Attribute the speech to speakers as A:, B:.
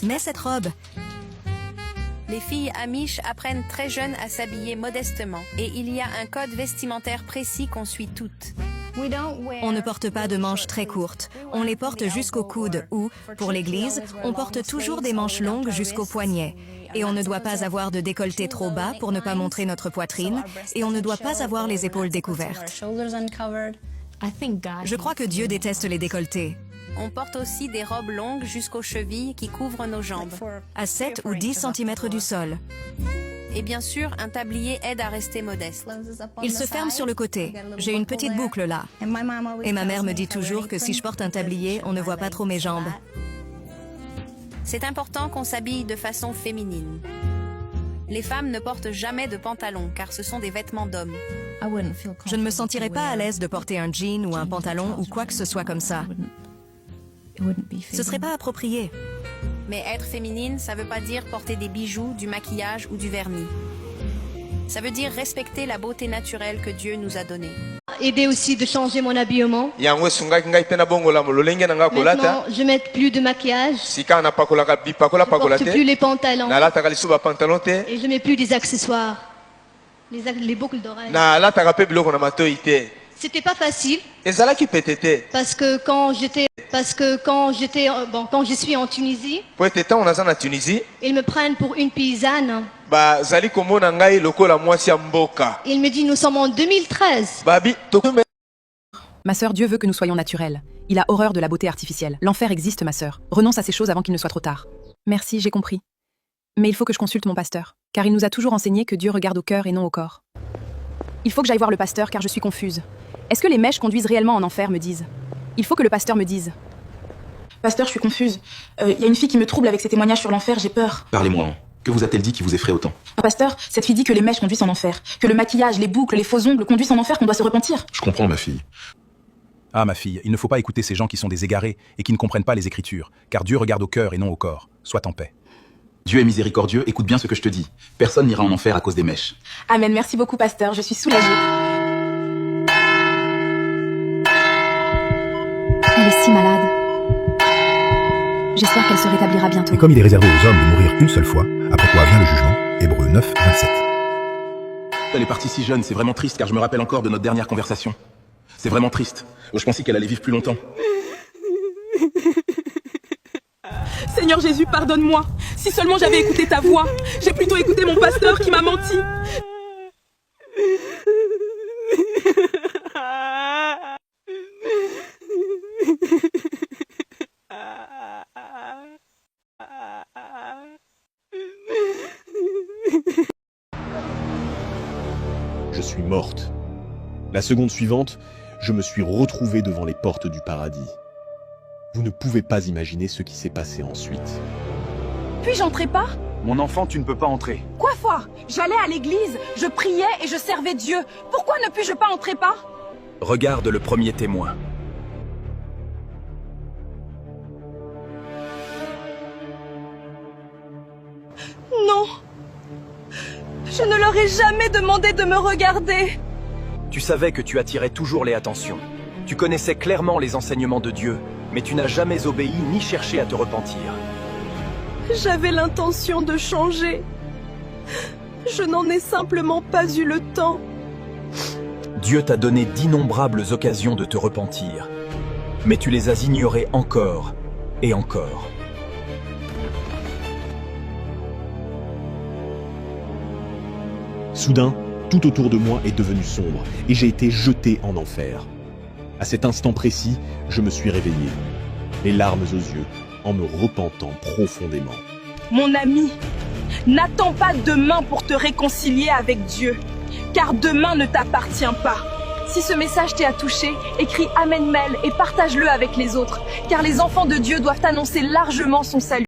A: Mets cette robe.
B: Les filles amish apprennent très jeunes à s'habiller modestement et il y a un code vestimentaire précis qu'on suit toutes.
A: On ne porte pas de manches très courtes. On les porte jusqu'au coude ou, pour l'église, on porte toujours des manches longues jusqu'au poignet. Et on ne doit pas avoir de décolleté trop bas pour ne pas montrer notre poitrine. Et on ne doit pas avoir les épaules découvertes. Je crois que Dieu déteste les décolletés.
B: On porte aussi des robes longues jusqu'aux chevilles qui couvrent nos jambes.
A: À 7 ou 10 cm du sol.
B: Et bien sûr, un tablier aide à rester modeste.
A: Il se ferme sur le côté. J'ai une petite boucle là. Et ma mère me dit toujours que si je porte un tablier, on ne voit pas trop mes jambes.
B: C'est important qu'on s'habille de façon féminine. Les femmes ne portent jamais de pantalon car ce sont des vêtements d'hommes.
A: Je ne me sentirais pas à l'aise de porter un jean ou un pantalon ou quoi que ce soit comme ça. Ce serait pas approprié.
B: Mais être féminine, ça veut pas dire porter des bijoux, du maquillage ou du vernis. Ça veut dire respecter la beauté naturelle que Dieu nous a donnée.
C: Aider aussi de changer mon habillement.
D: Maintenant,
C: je mets plus de maquillage. Je porte plus les pantalons. Et je mets plus des accessoires. Les boucles d'oreilles. C'était pas facile. Parce que quand je suis en Tunisie, ils me prennent pour une paysanne. Ils me disent nous sommes en 2013.
E: Ma sœur, Dieu veut que nous soyons naturels. Il a horreur de la beauté artificielle. L'enfer existe, ma sœur. Renonce à ces choses avant qu'il ne soit trop tard. Merci, j'ai compris. Mais il faut que je consulte mon pasteur, car il nous a toujours enseigné que Dieu regarde au cœur et non au corps. Il faut que j'aille voir le pasteur, car je suis confuse. Est-ce que les mèches conduisent réellement en enfer, me disent? Il faut que le pasteur me dise.
F: Pasteur, je suis confuse. Y a une fille qui me trouble avec ses témoignages sur l'enfer, j'ai peur.
G: Parlez-moi. Que vous a-t-elle dit qui vous effraie autant?
F: Pasteur, cette fille dit que les mèches conduisent en enfer, que le maquillage, les boucles, les faux ongles conduisent en enfer, qu'on doit se repentir.
G: Je comprends, ma fille.
H: Ah, ma fille, il ne faut pas écouter ces gens qui sont des égarés et qui ne comprennent pas les Écritures, car Dieu regarde au cœur et non au corps. Sois en paix.
G: Dieu est miséricordieux, écoute bien ce que je te dis. Personne n'ira en enfer à cause des mèches.
F: Amen, merci beaucoup, pasteur, je suis soulagée.
E: Elle est si malade. J'espère qu'elle se rétablira bientôt.
I: Et comme il est réservé aux hommes de mourir une seule fois, après quoi vient le jugement, Hébreux 9, 27.
G: Elle est partie si jeune, c'est vraiment triste car je me rappelle encore de notre dernière conversation. C'est vraiment triste. Je pensais qu'elle allait vivre plus longtemps.
F: Seigneur Jésus, pardonne-moi. Si seulement j'avais écouté ta voix. J'ai plutôt écouté mon pasteur qui m'a menti.
J: Je suis morte. La seconde suivante, je me suis retrouvée devant les portes du paradis. Vous ne pouvez pas imaginer ce qui s'est passé ensuite.
F: Puis-je entrer pas?
H: Mon enfant, tu ne peux pas entrer.
F: Quoi faire? J'allais à l'église, je priais et je servais Dieu. Pourquoi ne puis-je pas entrer pas?
H: Regarde le premier témoin.
F: Non. Je ne leur ai jamais demandé de me regarder.
H: Tu savais que tu attirais toujours les attentions. Tu connaissais clairement les enseignements de Dieu, mais tu n'as jamais obéi ni cherché à te repentir.
F: J'avais l'intention de changer. Je n'en ai simplement pas eu le temps.
H: Dieu t'a donné d'innombrables occasions de te repentir, mais tu les as ignorées encore et encore.
J: Soudain, tout autour de moi est devenu sombre et j'ai été jeté en enfer. À cet instant précis, je me suis réveillé, les larmes aux yeux, en me repentant profondément.
F: Mon ami, n'attends pas demain pour te réconcilier avec Dieu, car demain ne t'appartient pas. Si ce message t'a touché, écris Amen Mail et partage-le avec les autres, car les enfants de Dieu doivent annoncer largement son salut.